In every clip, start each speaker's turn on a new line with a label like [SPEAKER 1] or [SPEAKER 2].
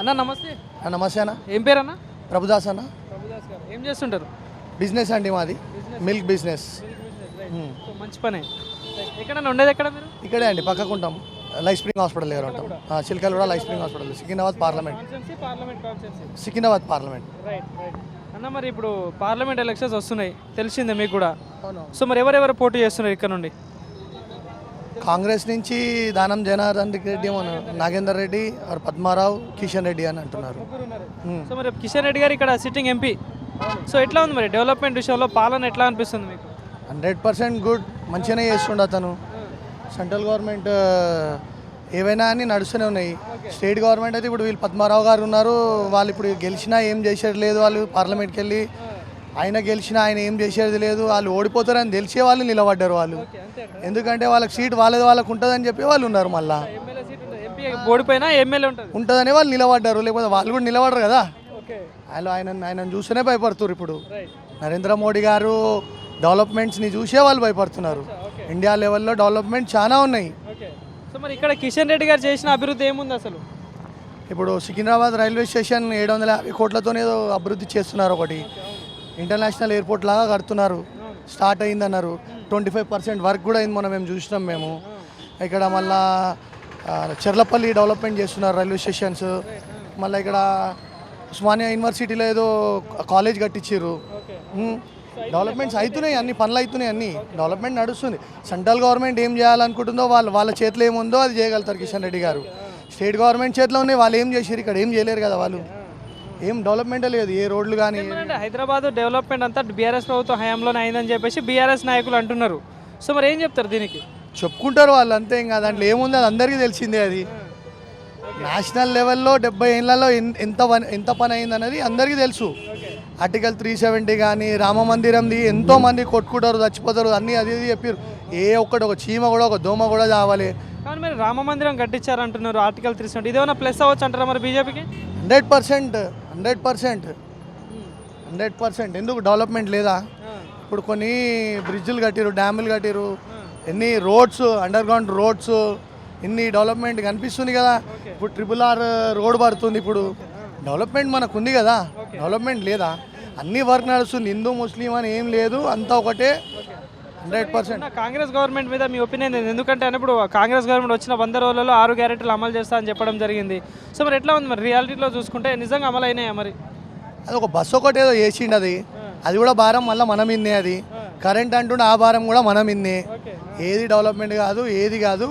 [SPEAKER 1] అన్న నమస్తే.
[SPEAKER 2] నమస్తే అన్న.
[SPEAKER 1] ఏం పేరు అన్న?
[SPEAKER 2] ప్రభుదాస్ అన్న.
[SPEAKER 1] ప్రభుదాస్ గారు ఏం చేస్తుంటారు?
[SPEAKER 2] బిజినెస్ అండి మాది, మిల్క్ బిజినెస్.
[SPEAKER 1] సో మంచి పనే. ఎక్కడన్నా ఉండేది ఎక్కడ మీరు?
[SPEAKER 2] ఇక్కడే అండి, పక్కకు ఉంటాం. లైఫ్ స్ప్రింగ్ హాస్పిటల్ దగ్గర ఉంటాం. చిలకలు కూడా life spring hospital, Secunderabad parliament. Secunderabad parliament.
[SPEAKER 1] అన్న మరి ఇప్పుడు పార్లమెంట్ ఎలక్షన్స్ వస్తున్నాయి, తెలిసిందే మీకు కూడా. సో మరి ఎవరెవరు పోటీ చేస్తున్నారు ఇక్కడ నుండి?
[SPEAKER 2] కాంగ్రెస్ నుంచి దానం జనార్దన్ రెడ్డి, నాగేందర్ రెడ్డి, పద్మారావు, కిషన్ రెడ్డి అని అంటున్నారు.
[SPEAKER 1] సో మరి కిషన్ రెడ్డి గారు ఇక్కడ సిట్టింగ్ ఎంపీ. సో ఎట్లా ఉంది మరి డెవలప్మెంట్ విషయంలో పాలన ఎట్లా అనిపిస్తుంది మీకు?
[SPEAKER 2] 100% గుడ్, మంచిగానే చేస్తుండ అతను. సెంట్రల్ గవర్నమెంట్ ఏవైనా అని నడుస్తూనే ఉన్నాయి. స్టేట్ గవర్నమెంట్ అయితే ఇప్పుడు వీళ్ళు పద్మారావు గారు ఉన్నారు, వాళ్ళు ఇప్పుడు గెలిచినా ఏం చేసేది లేదు. వాళ్ళు పార్లమెంట్కి వెళ్ళి ఆయన గెలిచినా ఆయన ఏం చేసేది లేదు. వాళ్ళు ఓడిపోతారని తెలిసే వాళ్ళు నిలబడ్డారు. వాళ్ళు ఎందుకంటే వాళ్ళకి సీట్ వాళ్ళకు ఉంటుందని చెప్పి వాళ్ళు ఉన్నారు. మళ్ళీ
[SPEAKER 1] ఓడిపోయినా ఎమ్మెల్యే
[SPEAKER 2] ఉంటుందని వాళ్ళు నిలబడ్డారు, లేకపోతే వాళ్ళు కూడా నిలబడరు కదా. ఆయన చూస్తేనే భయపడుతున్నారు. ఇప్పుడు నరేంద్ర మోడీ గారు డెవలప్మెంట్స్ని చూసే వాళ్ళు భయపడుతున్నారు. ఇండియా లెవెల్లో డెవలప్మెంట్ చాలా ఉన్నాయి.
[SPEAKER 1] సో మరి ఇక్కడ కిషన్ రెడ్డి గారు చేసిన అభివృద్ధి ఏముంది అసలు?
[SPEAKER 2] ఇప్పుడు సికింద్రాబాద్ రైల్వే స్టేషన్ 750 కోట్లతోనే అభివృద్ధి చేస్తున్నారు. ఒకటి ఇంటర్నేషనల్ ఎయిర్పోర్ట్ లాగా కడుతున్నారు. స్టార్ట్ అయిందన్నారు. 25% వర్క్ కూడా అయింది, మనం చూసినాం మేము. ఇక్కడ మళ్ళా చెర్లపల్లి డెవలప్మెంట్ చేస్తున్నారు రైల్వే స్టేషన్స్. మళ్ళీ ఇక్కడ ఉస్మానియా యూనివర్సిటీలో ఏదో కాలేజ్ కట్టించారు. డెవలప్మెంట్స్ అవుతున్నాయి, అన్ని పనులు అవుతున్నాయి, అన్ని డెవలప్మెంట్ నడుస్తుంది. సెంట్రల్ గవర్నమెంట్ ఏం చేయాలనుకుంటుందో వాళ్ళ చేతిలో ఏముందో అది చేయగలుగుతారు కిషన్ రెడ్డి గారు. స్టేట్ గవర్నమెంట్ చేతిలో ఉన్నాయి, వాళ్ళు ఏం చేసారు, ఇక్కడ ఏం చేయలేరు కదా. వాళ్ళు ఏం డెవలప్మెంటే లేదు, ఏ రోడ్లు కానీ.
[SPEAKER 1] హైదరాబాద్ డెవలప్మెంట్ అంతా బీఆర్ఎస్ ప్రభుత్వం హయాంలోనే అయిందని చెప్పేసి బీఆర్ఎస్ నాయకులు అంటున్నారు. సో మరి ఏం చెప్తారు దీనికి?
[SPEAKER 2] చెప్పుకుంటారు వాళ్ళు, అంతే. ఇంకా దాంట్లో ఏముంది అది అందరికీ తెలిసిందే. అది నేషనల్ లెవెల్లో 70 ఏళ్లలో ఎంత పని అయిందన్నది అందరికీ తెలుసు. ఆర్టికల్ 370 కానీ, రామ మందిరంది ఎంతోమంది కొట్టుకుంటారు, చచ్చిపోతారు, అన్నీ అది చెప్పారు. ఒక చీమ కూడా, ఒక దోమ కూడా చావాలి.
[SPEAKER 1] కానీ మరి రామ మందిరం కట్టించారంటున్నారు, ఆర్టికల్ 370. ఇదేమన్నా ప్లస్ అవ్వచ్చు అంటారా మరి బీజేపీకి?
[SPEAKER 2] 100%. ఎందుకు డెవలప్మెంట్ లేదా? ఇప్పుడు కొన్ని బ్రిడ్జ్లు కట్టిరు, డ్యాములు కట్టిరు, ఎన్ని రోడ్స్, అండర్ గ్రౌండ్ రోడ్స్, ఇన్ని డెవలప్మెంట్ కనిపిస్తుంది కదా. ఇప్పుడు RRR రోడ్ పడుతుంది. ఇప్పుడు డెవలప్మెంట్ మనకు ఉంది కదా, డెవలప్మెంట్ లేదా? అన్ని వర్క్ నడుస్తుంది, హిందూ ముస్లిం అని ఏం లేదు, అంతా ఒకటే. 100%.
[SPEAKER 1] కాంగ్రెస్ గవర్నమెంట్ మీద మీ ఒపీనియన్ ఏంది? ఎందుకంటే ఇప్పుడు కాంగ్రెస్ గవర్నమెంట్ వచ్చిన 100 రోజులలో 6 గ్యారెంటీలు అమలు చేస్తా అని చెప్పడం జరిగింది. సో మరి ఎట్లా ఉంది మరి రియాలిటీలో చూసుకుంటే? నిజంగా అమలు అయినాయా మరి?
[SPEAKER 2] అది ఒక బస్సు ఒకటి ఏదో వేసిండు, అది కూడా భారం మళ్ళీ మనం ఇన్నే. అది కరెంట్ అంటుండే, ఆ భారం కూడా మనం ఇన్నే. ఏది డెవలప్మెంట్ కాదు, ఏది కాదు.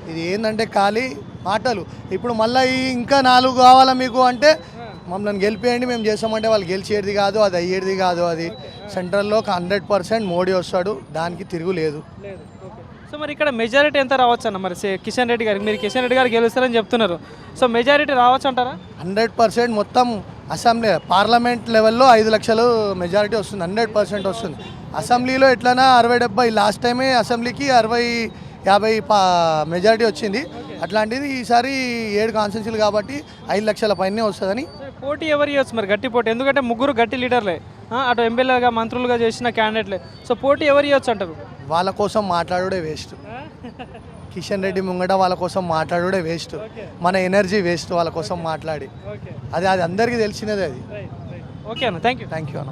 [SPEAKER 2] ఇది ఏంటంటే ఖాళీ మాటలు. ఇప్పుడు మళ్ళీ ఇంకా 4 కావాలా మీకు అంటే మమ్మల్ని గెలిపేయండి, మేము చేస్తామంటే వాళ్ళు గెలిచేది కాదు, అది అయ్యేది కాదు. అది సెంట్రల్లో 100% మోడీ వస్తాడు, దానికి తిరుగులేదు.
[SPEAKER 1] సో మరి ఇక్కడ మెజారిటీ ఎంత రావచ్చు అన్న మరి కిషన్ రెడ్డి గారికి? మీరు కిషన్ రెడ్డి గారు గెలుస్తారని చెప్తున్నారు. సో మెజారిటీ రావచ్చు అంటారా?
[SPEAKER 2] 100% మొత్తం అసెంబ్లీ పార్లమెంట్ లెవెల్లో 5 లక్షలు మెజారిటీ వస్తుంది. 100% వస్తుంది. అసెంబ్లీలో ఎట్లనా 60-70, లాస్ట్ టైమే అసెంబ్లీకి 60-50 మెజారిటీ వచ్చింది. అట్లాంటిది ఈసారి 7 కాన్స్టిట్యూన్సీలు కాబట్టి 5 లక్షల పైనే వస్తుందని.
[SPEAKER 1] పోటీ ఎవరు ఇవ్వచ్చు మరి? గట్టి పోటీ, ఎందుకంటే ముగ్గురు గట్టి లీడర్లే, అటు ఎమ్మెల్యేగా మంత్రులుగా చేసిన క్యాండిడేట్లే. సో పోటీ ఎవరు ఇవ్వచ్చు అంటారు?
[SPEAKER 2] వాళ్ళ కోసం మాట్లాడే వేస్ట్. కిషన్ రెడ్డి ముంగట వాళ్ళ కోసం మాట్లాడే వేస్ట్. మన ఎనర్జీ వేస్ట్ వాళ్ళ కోసం మాట్లాడి. అది అందరికీ తెలిసినదే. అది
[SPEAKER 1] ఓకే అన్న, థ్యాంక్ యూ
[SPEAKER 2] అన్న.